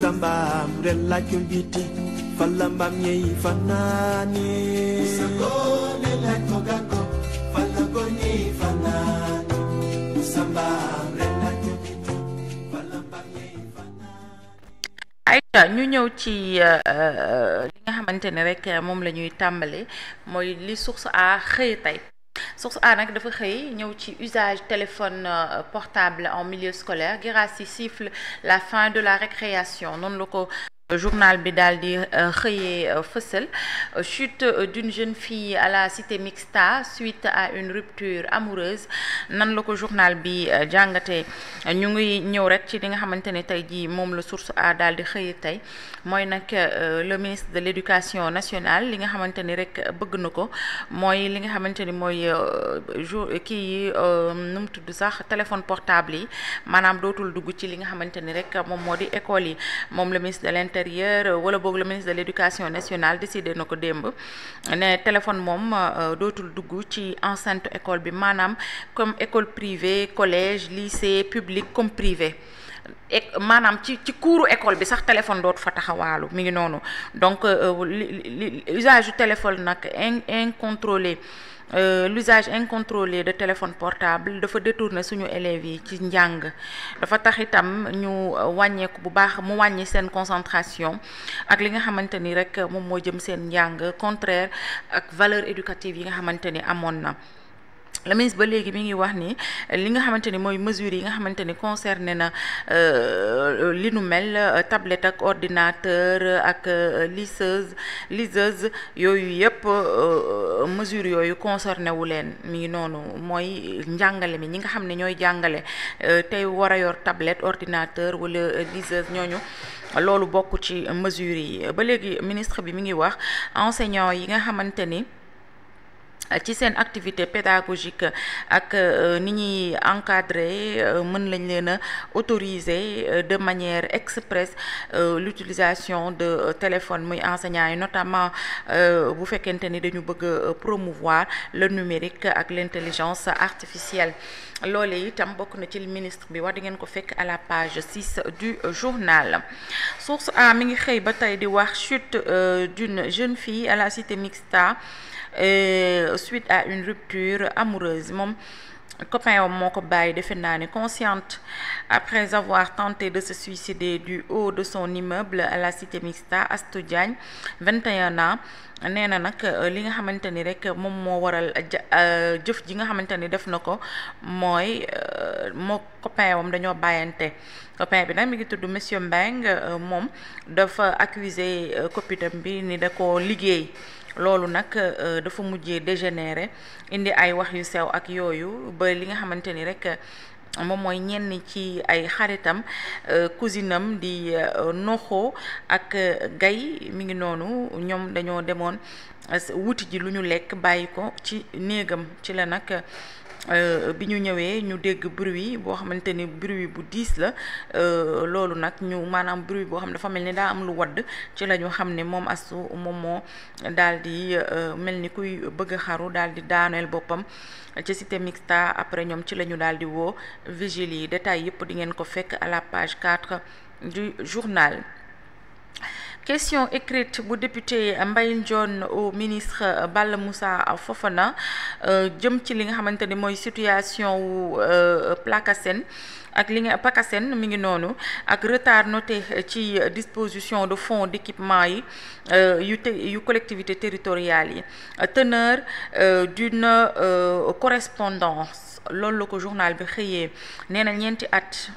Sambam rella kumbiti falambam yei fanani Musakone la kogako falamboni fanani Sambam rella kumbiti falambam yei fanani. Aïcha ñu ñëw ci li nga xamante ne rek moom la ñuy tàmbale mooy li Source A xëy tey Source A nag dafa xëy ñëw ci usage téléphone portable en milieu scolaire Guirassy siffle la fin de la récréation noonu la ko journal bi daal di xëyee fësal chute d'une jeune fille à la cité mixta suite à une rupture amoureuse nan la ko journal bi jàngatee ñu ngi ñëw rek ci li nga xamante ne tey jii moom la Source A daal di xëyee tey mooy nag le ministre de l'éducation nationale li nga xamante ni rek bëgg na ko mooy li nga xamante ni mooy kii nu mu tudd sax téléphone portable yi maanaam dootul dugg ci li nga xamante ni rek moom moo di école yi moom le ministre de l'intérieur wala boog le ministre de l'éducation nationale décidé na ko démb ne téléphone moom dootul dugg ci enceinte école bi maanaam comme école privée collège lycée public comme privé maanaam ci couru école bi sax téléphone dootu fa taxawaalu mi ngi noonu donc usage du téléphone nag incontrôlé l'usage incontrôlé de téléphone portable dafa détourner suñu élèves yi ci njàng dafa tax itam ñu wàññeeku bu baax mu wàññi seen concentration ak li nga xamante ni rek moom moo jëm seen njàng contraire ak valeur éducative yi nga xamante ni amoon na. Le ministre ba léegi mi ngi wax ni li nga xamante ni mooy mesures yi nga xamante ni concerné na li nu mel tablette ak ordinateur ak liseuse yooyu yëpp mesures yooyu concerné wu leen mi ngi noonu mooy njàngale mi ñi nga xam ne ñooy jàngale tey war a yor tablette ordinateur wala liseuse ñooñu loolu bokk ci mesures yi ba léegi ministre bi mi ngi wax enseignants yi nga xamante ni ci seen activité pédagogique ak ni ñuy encadrer mën lañ leen a autoriser de manière express l'utilisation de téléphone muy enseignants yi notamment bu fekkente ni dañu bëgg promouvoir le numérique ak l'intelligence artificielle loolee itam bokk na ci ministre bi wax di ngeen ko fekk à la page 6 du journal. Source A mi ngi xëy ba tey di wax chute d'une jeune fille à la cité mixta suite à une rupture amoureuse moom copain wam moo ko bàyyi defe naa ne consciente après avoir tenté de se suicider du haut de son immeuble à la cité mixta Astou Diagne 21 ans nee na nag li nga xamante ni rek moom moo waral jëf ji nga xamante ni def na ko mooy moo copain wam dañoo bàyyante copain bi nag mi ngi tudd monsieur Mbengue moom dafa accuser copinam bi ni da ko liggéey loolu nag dafa mujjee dégénéré indi ay wax yu sew ak yooyu ba li nga xamante ni rek moom mooy ñenn ci ay xaritam cousinam di noxo ak gay mi ngi noonu ñoom dañoo demoon wuti ji lu ñu lekk bàyyi ko ci néegam ci la nag bi ñu ñëwee ñu dégg bruit boo xamante ni bruit bu diis la loolu nag ñu maanaam bruit boo xam ne dafa mel ni daa am lu wadd ci la ñu xam ne moom Astou moom moo daal di mel ni kuy bëgg a xaru daal di daaneel boppam ci cité mixta après ñoom ci la ñu daal di woo vigile yi détails yëpp di ngeen ko fekk à la page 4 du journal. Question écrite bu député Mbaye Ndione au ministre Balla Moussa Fofana jëm ci li nga xamante ni mooy situation wu PACASEN ak li nga PACASEN mi ngi noonu ak retard noté ci disposition de fonds d'équipement yi yu collectivités territoriales yi teneur d'une correspondance loolu la ko journal bi xëyee nee na ñeenti at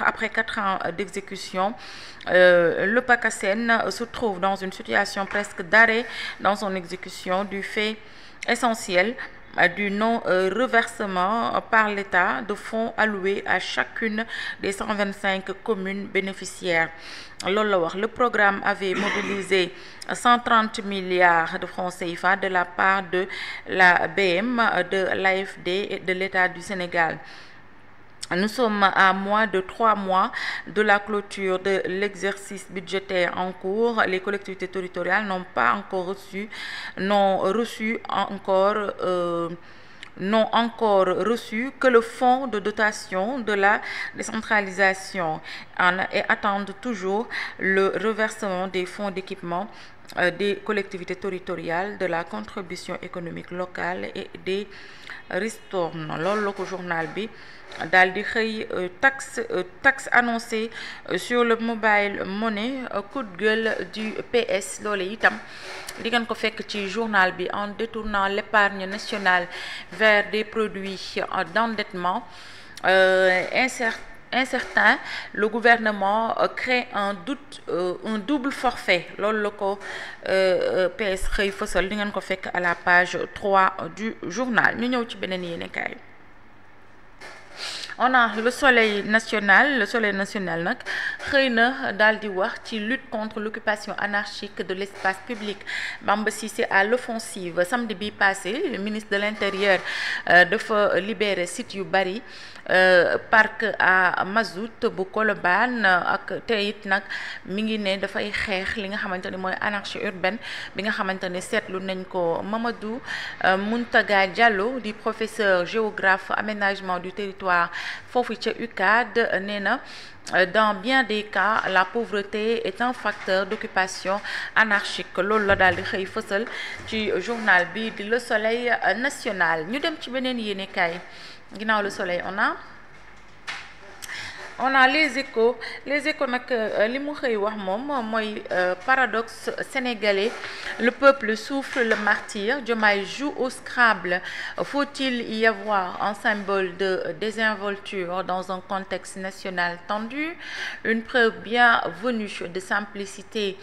après 4 ans d'exécution le PACASEN se trouve dans une situation presque d'arrêt dans son exécution du fait essentiel du non-reversement par l'État de fonds alloués à chacune des 125 communes bénéficiaires. loolu la wax le programme avait mobilisé 130 milliards de francs CFA de la part de la BM, de l'AFD et de l'État du Sénégal. Nous sommes à moins de 3 mois de la clôture de l'exercice budgétaire en cours. Les collectivités territoriales n'ont reçu encore n'ont encore reçu que le fonds de dotation de la décentralisation et attendent toujours le reversement des fonds d'équipement des collectivités territoriales, de la contribution économique locale et des ristournes. loolu la ko journal bi daal di xëy taxe annoncée sur le mobile money, coup de gueule du PS. loole itam di ngeen ko fekk ci journal bi. En détournant l'épargne nationale vers des produits d'endettement incertain, le gouvernement crée un double forfait. loolu la ko PS xëy fësal di ngeen ko fekk à la page 3 du journal. ñu ñëw ci beneen yéenekaay. On a le soleil national nag xëy na daal di wax ci lutte contre l'occupation anarchique de l'espace public. Bamba Cissé à l'offensive. Samedi bi passé le ministre de l'Intérieur dafa libérer site yu bari, parc à mazout bu Colobane, ak te it nag mi ngi ne dafay xeex li nga xamante ne mooy anarchie urbaine bi nga xamante ne seetlu nañ ko. Mamadou Mountaga Diallo di professeur géographe aménagement du territoire foofu ca UCAD nee na dans bien des cas la pauvreté est un facteur d'occupation anarchique. loolu la daal di xëy fësal ci journal bi di Le Soleil national. ñu dem ci beneen yéenekaay. ginnaaw Le Soleil on a les échos nag li mu xëy wax moom mooy paradoxe sénégalais. Le peuple souffle le martyre. Diomaye joue au Scrabble. Faut-il y avoir un symbole de désinvolture dans un contexte national tendu? Une preuve bienvenue de simplicité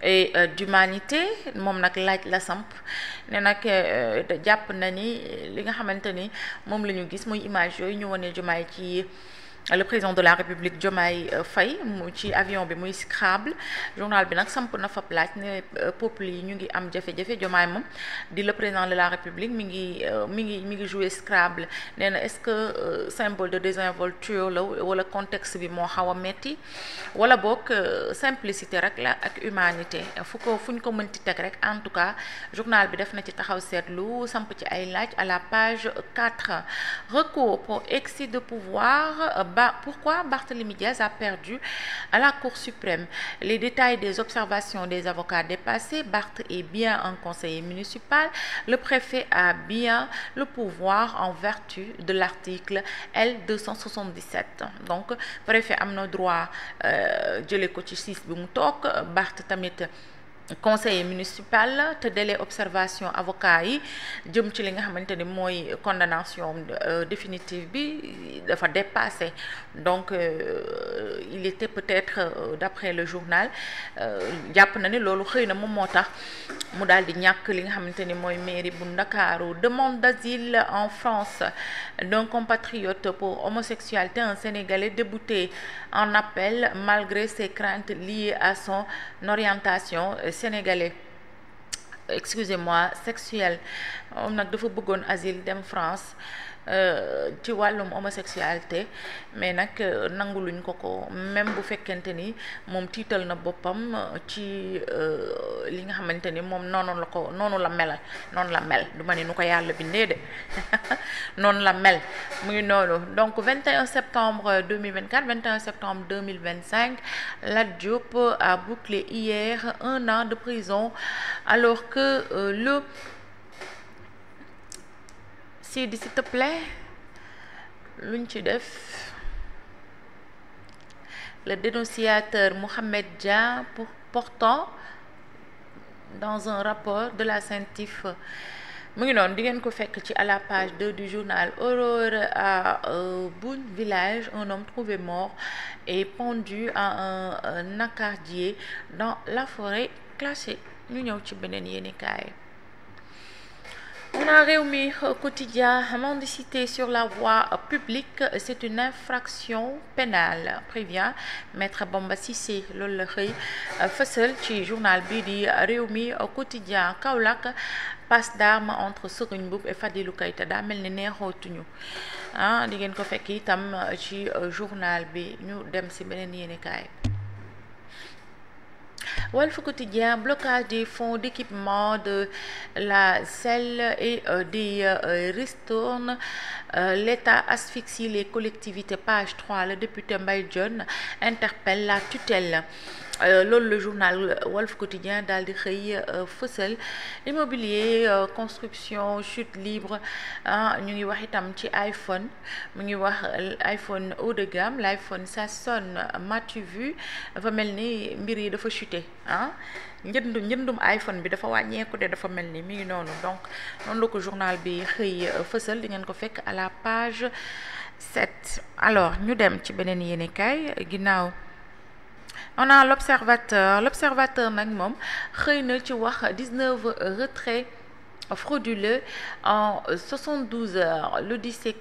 et d'humanité. moom nag laaj la samp ne nag jàpp na ni li nga xamante ni moom la ñu gis muy image yooyu ñu wone Diomaye ci le président de la République Diomaye Faye mu ci avion bi muy Scrabble. journal bi nag samp na fab laaj ne peuple yi ñu ngi am jafe-jafe. Diomaye moom di le président de la République mi ngi jouer Scrabble. nee na est-ce que symbole de désinvolture la wala contexte bi moo xaw a metti wala boog simplicité rek la ak humanité fu ñu ko mënti teg rek. en tout cas journal bi def na ci taxaw seetlu samp ci ay laaj à la page 4. Recours pour excès de pouvoir. Pourquoi Barthélémy Diaz a perdu à la Cour suprême? Les détails des observations des avocats dépassés. Barth est bien un conseiller municipal. Le préfet a bien le pouvoir en vertu de l'article L277. donc préfet am na droit jëlee ko ci 6 bi mu toog. Barth tamit conseiller municipal te délai observation avocat yi jëm ci li nga xamante ni mooy condamnation définitive bi dafa dépassé. donc il était peut-être d'après le journal jàpp na ni loolu xëy na moom moo tax mu daal di ñàkk li nga xamante ni mooy mairie bu Ndakaaru. Demande d'asile en France d'un compatriote pour homosexualité. Un Sénégalais débouté en appel malgré ses craintes liées à son orientation sexuelle. moom nag dafa bëggoon asile dem France ci wàllum homosexualité mais nag nanguluñ ko même bu fekkente ni moom tiital na boppam ci li nga xamante ni moom noonu la mel du ma ni nu ko yàlla bindee de noonu la mel muy noonu. donc 21 septembre 2024 21 septembre 2025 Lat Diop a bouclé hier 1 an de prison alors que Sidi s'il te plaît luñ ci def. Le dénonciateur Mohamed Dia portant dans un rapport de la CENTIF mu ngi noonu di ngeen ko fekk ci à la page 2 du journal. Horreur à Boune village, un homme trouvé mort et pendu à un accardier dans la forêt classée. ñu ñëw ci beneen yéenekaay. On a Rewmi Quotidien. Mendicité sur la voie publique, c'est une infraction pénale, prévient Maître Bamba Cissé. loolu la xëy fësal ci journal bi di Rewmi Quotidien. Kaolack, passe d'armes entre Serigne Mboup et Fadilou Keita daa mel ni neexootuñu di ngeen ko fekk itam ci journal bi. ñu dem ci beneen yéenekaay. Walf Quotidien, blocage des fonds d'équipement de la SEL et des ristournes. L'État asphyxie les collectivités. Page 3, le député Mbaye Dione interpelle la tutelle. Loolu le journal Walf Quotidien daal di xëy fësal. Immobilier, construction, chute libre, ñu ngi wax itam ci iPhone, mu ngi wax iPhone haut de gamme, l'iPhone ça sonne, m'as-tu vu, dafa mel ni mbir yi dafa chuté njëndum iPhone bi dafa wàññeeku de, dafa mel ni mi ngi noonu. Donc noonu la ko journal bi xëy fësal, di ngeen ko fekk à la page 7. Alors ñu dem ci beneen yéenekaay ginnaaw. On a l'observateur nag moom xëy na ci wax 19 retraits frauduleux en 72 heures. L'odyssée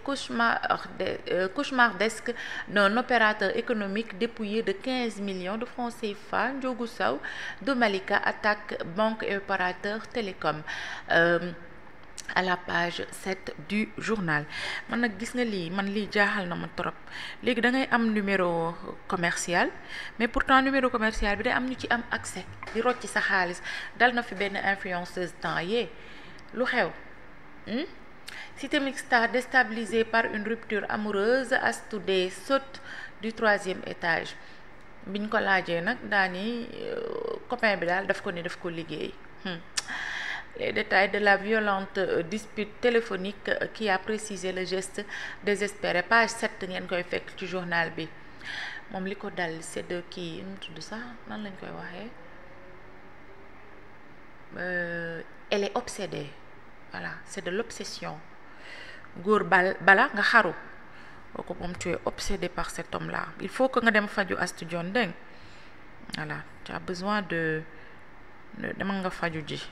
cauchemardesque d'un opérateur économique dépouillé de 15 millions de francs CFA. Ndiogou Sow de Malika attaque banque et opérateur télécom. À la page 7 du journal. Man nag gis nga lii, man lii jaaxal na ma trop. Léegi da ngay am numéro commercial, mais pourtant numéro commercial bi day am ñu ci am accès di rocci sa xaalis. Dal na fi benn influenceuse temps yee lu xew. Cité Mixta déstabilisée par une rupture amoureuse. Astou Dey saute du 3e étage. Biñ ko laajee nag daani copain bi daal daf ko ni daf ko liggéey. Les détails de la violente dispute téléphonique qui a précisé le geste désespéré. Page 7 ngeen koy fekk ci journal bi. Moom li ko dal c'est de kii nu tudd sax nan lañ koy waxee. Elle est obsédée. Voilà, c'est de l'obsession. Góor bala nga xaru. Kooku moom tu es obsédé par cet homme-là. Il faut que nga dem faju Astou Dione deng. Voilà, tu as besoin de demal nga faju ji.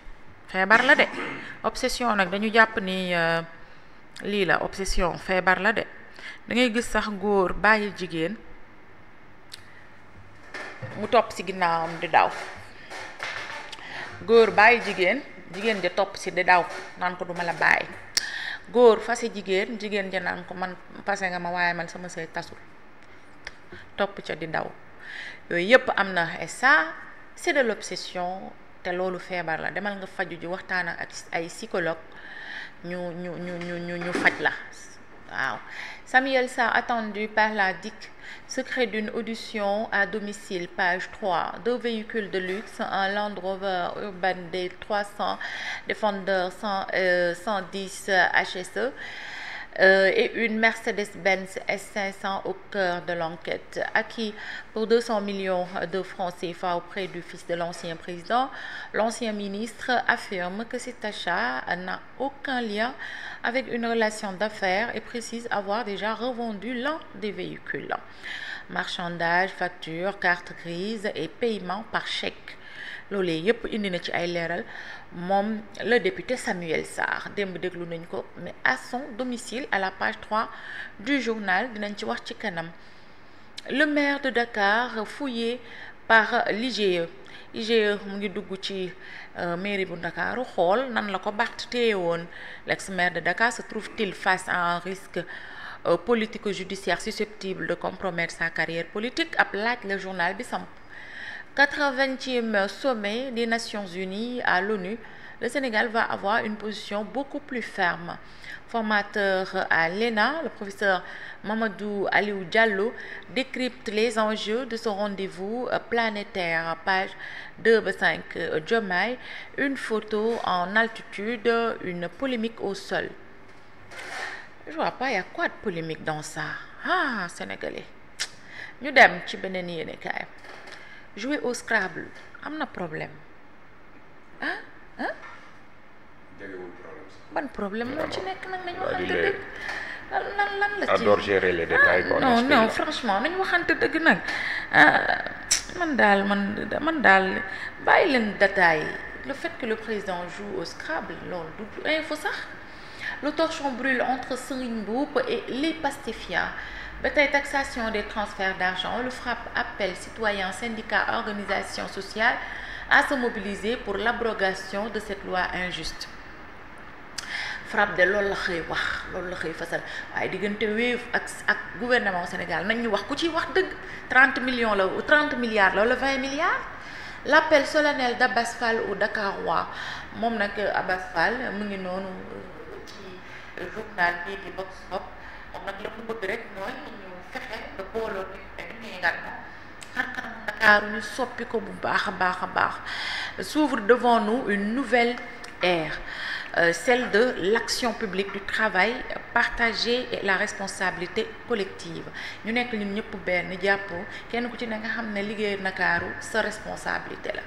Feebar la de. Obsession nag dañu jàpp ni lii la obsession feebar la de. Da ngay gis sax góor bàyyi jigéen mu topp ci ginnaawam di daw. Góor bàyyi jigéen ja topp ci di daw naan ko duma la bàyyi. Góor fase jigéen ja naan ko man fase nga ma waaye man sama sëy tasul. Topp ca di daw. Yooyu yépp am na, et ça c'est de l'obsession. Te loolu feebar la, demal nga faju ji waxtaan ak ay psychologue ñu faj la. Waaw. Samuel Sarr attendu par la DIC. Secret d'une audition à domicile. Page 3. 2 véhicules de luxe, un Land Rover Urban D300 Defender 110 HSE et une Mercedes-Benz S500 au cœur de l'enquête. Acquis pour 200 millions de francs CFA auprès du fils de l'ancien président. L'ancien ministre affirme que cet achat n'a aucun lien avec une relation d'affaires et précise avoir déjà revendu l'un des véhicules. Marchandage, facture, carte grise et paiement par chèque. Loolee yépp indi na ci ay leeral moom le député Samuel Sarr. Démb déglu nañ ko, mais à son domicile à la page 3 du journal dinañ ci wax ci kanam. Le maire de Dakar fouillé par l'IGE. IGE mu ngi dugg ci mairie bu Ndakaaru xool nan la ko Barth téye woon. L'ex-maire de Dakar se trouve-t-il face à un risque politico-judiciaire susceptible de compromettre sa carrière politique? Ab laaj le journal bi samp. 80e sommet des Nations Unies à l'ONU, le Sénégal va avoir une position beaucoup plus ferme. Formateur à l'ENA, le professeur Mamadou Aliou Diallo décrypte les enjeux de ce rendez-vous planétaire. Page 2-5. Diomaye, une photo en altitude, une polémique au sol. Je vois pas, il y a quoi de polémique dans ça? Ah, Sénégalais. Ñu dem ci beneen yéenekaay. Jouer au Scrabble am na problème ban problème moo ci nekk nag nañu waxante dëgg lan la ci adore gérer les détails non franchement nañu waxante dëgg nag man daal bàyyi leen détail. Le fait que le président joue au Scrabble loolu du info sax. Le torchon brûle entre Serigne Mboup et les pastifiants. Bataille taxation des transferts d'argent, le FRAPP appelle citoyens, syndicats, organisations sociales à se mobiliser pour l'abrogation de cette loi injuste. FRAPP de loolu la xëy wax loolu la xëy fasal waaye diggante Wave ak gouvernement Sénégal nañ ñu wax ku ci wax dëgg 30 millions la ou 30 milliards la wala 20 milliards l'appel solennel d'Abass Fall au Dakarois moom nag Abass Fall mu ngi noonu ci journal bii di Vox Pop moom nag la mu bëgg rek mooy ñu fexe ba booloo ni également xar kanam Dakar ñu soppi ko bu baax a baax s'ouvre devant nous une nouvelle ère, celle de l'action publique, du travail partagé et la responsabilité collective. ñu nekk ñun ñëpp benn jàpp kenn ku ci ne nga xam ne liggéey Ndakaaru sa responsabilité la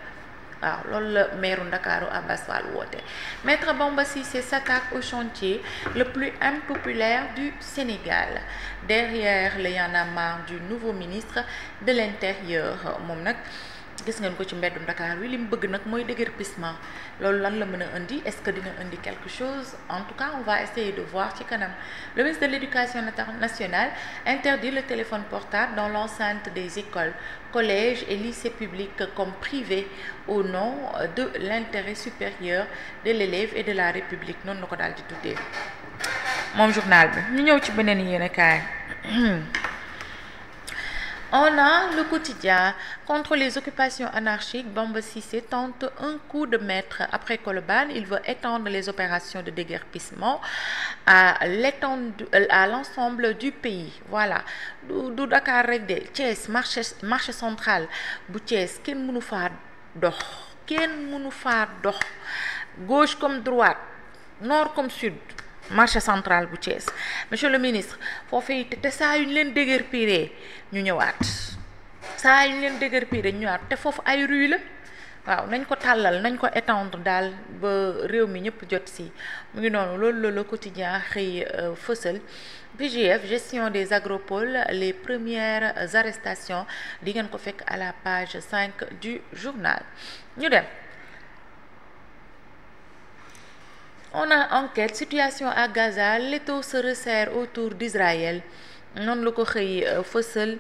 waaw loolu la maire Ndakaaru Abass Fall woote. Maître Bamba Cissé s'attaque au chantier le plus impopulaire du Sénégal derrière le Y'en a marre du nouveau ministre de l'Intérieur moom nag gis ngeen ko ci mbeddum Dakar wi li mu bëgg nag mooy déguerpissement loolu lan la mën a indi est-ce que dina indi quelque chose en tout cas on va essayer de voir ci kanam. Le ministre de l'Éducation nationale interdit le téléphone portable dans l'enceinte des écoles, collèges et lycées publics comme privés au nom de l'intérêt supérieur de l'élève et de la République noonu la ko daal di tuddee moom journal bi. ñu ñëw ci beneen yéenekaay. On a le quotidien contre les occupations anarchiques. Bamba Cissé tente un coup de maître après Colobane. Il veut étendre les opérations de déguerpissement à l'ensemble du pays. Voilà du Dakar rek de Thiès marché central bu Thiès kenn mënu faa dox gauche comme droite nord comme sud. Marché central bu Thiès monsieur le ministre foofee te saa yu ñu leen déguerpir ñu ñëwaat te foofu ay rue la waaw nañ ko tàllal nañ ko étendre daal ba réew mi ñëpp jot si mu ngi noonu loolu la Le Quotidien xëy fësal. PGF gestion des agropoles les premières arrestations di ngeen ko fekk à la page 5 du journal. ñu dem. On a enquête situation à Gaza l'étau se resserre autour d'Israël noonu la ko xëy fësal.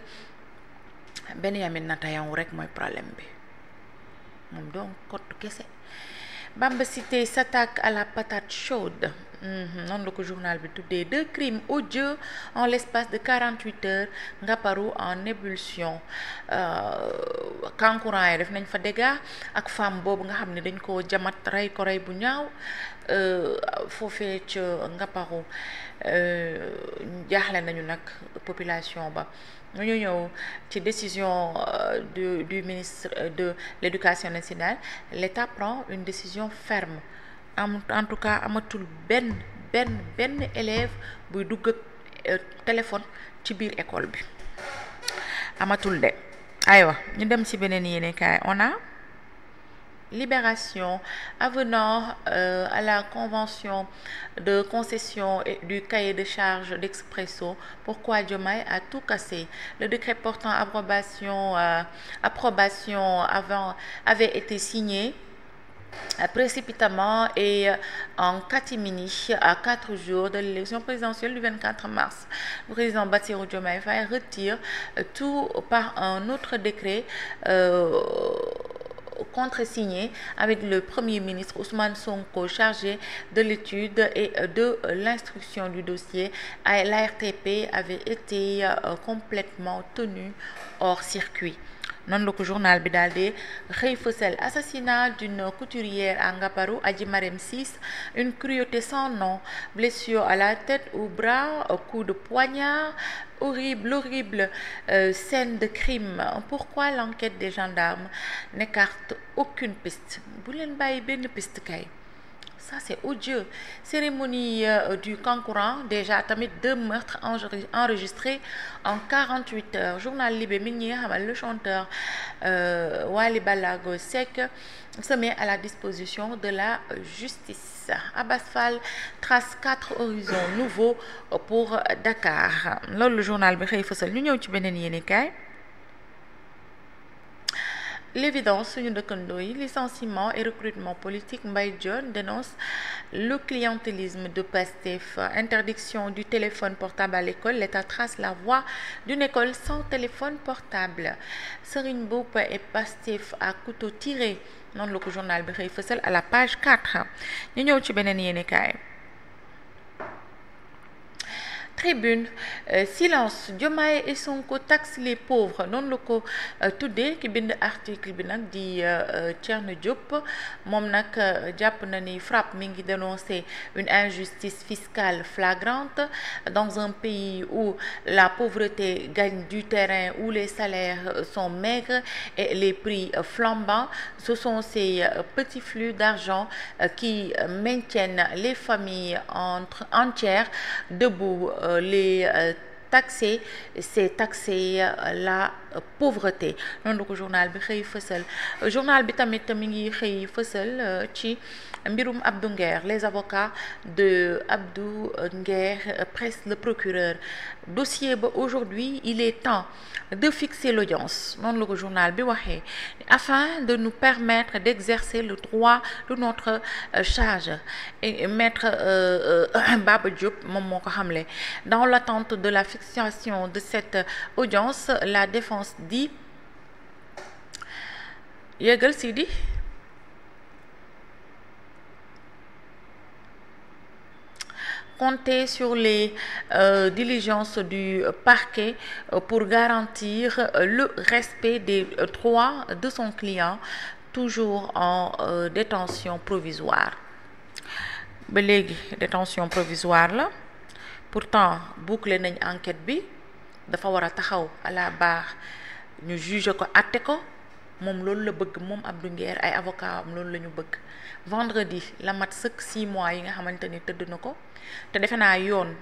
Benyamin Netanyahu rek mooy problème bi moom donc kottu kese. Bamba Cissé s'attaque à la patate chaude noonu la ko journal bi tuddee 2 crimes odieux en l'espace de 48 heures Ngaparou en ébullition. Kankourang yi def nañ fa dégâts ak femme boobu nga xam ne dañ ko jamat rey ko rey bu ñaaw foofee ca Ngaparou jaaxle nañu nag population ba. ñu ñëw ci décision du ministre de l'Éducation nationale. L'État prend une décision ferme en tout cas amatul benn élève buy dugg téléphone ci biir école bi amatul de. aywa ñu dem ci beneen yéenekaay. On a Libération avenant à la convention de concession et du cahier de charges d'Expresso. Pourquoi Diomaye a tout cassé? Le décret portant approbation avant avait été signé précipitamment et en catimini à 4 jours de l'élection présidentielle du 24 mars. Le président Bassirou Diomaye Faye retire tout par un autre décret contresigné avec le Premier ministre Ousmane Sonko chargé de l'étude et de l'instruction du dossier. L'ARTP avait été complètement tenu hors circuit. noonu la ko journal bi daal di xëy fësal. Assassinat d'une couturière à Ngaparou, Adji Marème 6, une cruauté sans nom, blessure à la tête, au bras, coup de poignard, horrible scène de crime. Pourquoi l'enquête des gendarmes n'écarte aucune piste? Bu leen bàyyi benn piste kay. Ça c'est odieux. Cérémonie du Kankourang, déjà tamit 2 meurtres enregistrés en 48 heures. Journal Libé mi ngi xamal le chanteur Wally Ballago Seck se met à la disposition de la justice. Abass Fall trace 4 horizons nouveaux pour Dakar. Loolu le journal bi xëy fësal. Ñu ñëw ci beneen yéenekaay. L'évidence suñu dëkkandoo yi licenciement et recrutement politique. Mbaye Dione dénonce le clientélisme de Pastef. Interdiction du téléphone portable à l'école. L'État trace la voie d'une école sans téléphone portable. Serigne Mboup et Pastef à couteau tiré noonu la ko journal bi xëy fësal à la page 4. ñu ñëw ci beneen yéenekaay. Tribune silence Diomaye et Sonko taxe les pauvres noonu la ko tuddee ki bind article bi nag di Thierno Diop moom nag jàpp na ni FRAPP mi ngi dénoncer une injustice fiscale flagrante dans un pays où la pauvreté gagne du terrain, où les salaires sont maigres et les prix flambants. Ce sont ces petits flux d'argent qui maintiennent les familles entières debout. Les taxer, c'est taxer la pauvreté noonu la ko journal bi xëy fësal journal bi tamit mi ngi xëy fësal ci mbirum Abdou Nguer les avocats de Abdou Nguer pressent le procureur dossier ba aujourd'hui il est temps de fixer l'audience noonu la ko journal bi waxee afin de nous permettre d'exercer le droit de notre charge et maître Baba Diop moom moo ko xamle dans l'attente de la fixation de cette audience la défense dit yëgal Sidi compter sur les diligences du parquet pour garantir le respect des droits de son client toujours en détention provisoire ba léegi détention provisoire la pourtant boucler nañ enquête bi dafa war a taxaw à la barre ñu juger ko àtte ko moom loolu la bëgg moom Abdou Nguer ay avocat am loolu la ñu bëgg vendredi la mat sëkk 6 mois yi nga xamante ni tëdd na ko te defe naa yoon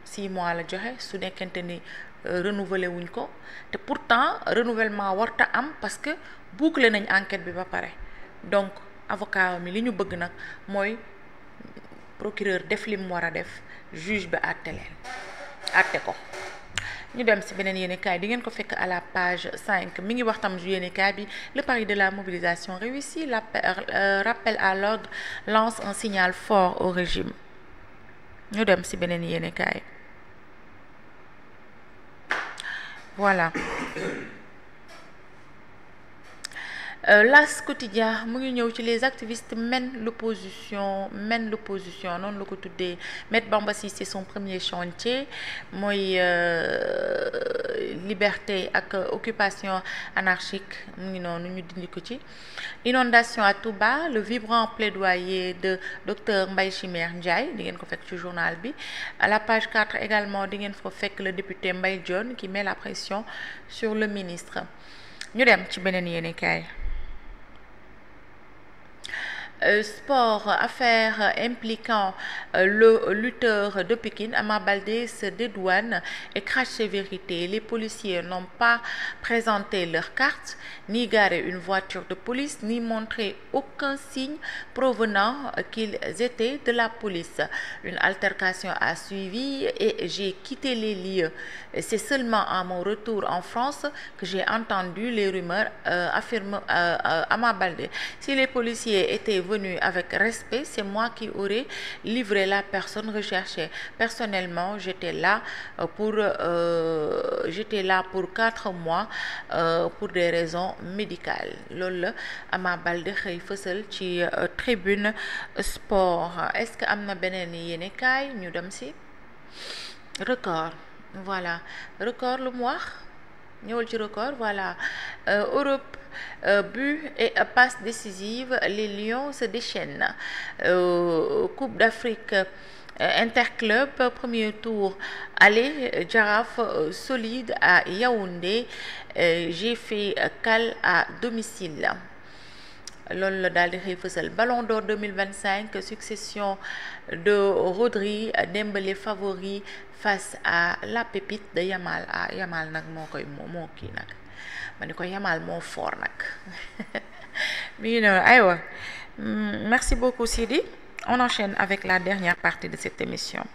6 mois la joxe su nekkente ni renouveler wuñ ko te pourtant renouvellement warta am parce que boucler nañ enquête bi ba pare donc avocat mi li ñu bëgg nag mooy procureur def li mu war a def juge bi àtte leen àtte ko ñu dem ci beneen yéenekaay di ngeen ko fekk à la page 5 mi ngi wax tam yéenekaay bi le pari de la mobilisation réussi rappel à l'ordre lance un signal fort au régime ñu dem ci beneen yéenekaay voilà L'As quotidien mu ngi ñëw ci les activistes mènent l'opposition noonu la ko tuddee Maître Bamba Cissé son premier chantier mooy liberté ak occupation anarchique mu ngi noonu ñu dindi ko ci inondation à Touba le vibrant plaidoyer de docteur Mbaye Chimère Ndiaye di ngeen ko fekk ci journal bi à la page 4 également di ngeen ko fekk le député Mbaye Dione qui met la pression sur le ministre ñu dem ci beneen yéenekaay sport, affaire impliquant le lutteur de Pikine, Ama Baldé se dédouane et crache ses vérités. Les policiers n'ont pas présenté leur carte, ni garé une voiture de police, ni montré aucun signe provenant qu'ils étaient de la police. Une altercation a suivi et j'ai quitté les lieux. C'est seulement à mon retour en France que j'ai entendu les rumeurs, affirme Ama Baldé. Si les policiers étaient venus avec respect, c'est moi qui aurais livré la personne recherchée. Personnellement, j'étais là pour 4 mois pour des raisons médicales. loolu la Ama Baldé xëy fësal ci tribune sport. Est-ce que am na beneen yéenekaay ñu dem ci record voilà record lu mu wax ñëwal ci record voilà Europe but et passe décisive les Lions se déchaînent Coupe d'Afrique Interclub premier tour aller Jaraaf solide à Yaoundé j'ai fait cale à domicile loolu la daal di xëy fësal Ballon d'Or 2025 succession de Rodri Dembélé favori face à la pépite de Yamal Yamal nag moo kii nag ma ni ko Yamal moo fort nag mi ngi noonu aywa merci beaucoup Sidi on enchaîne avec la dernière partie de cette émission.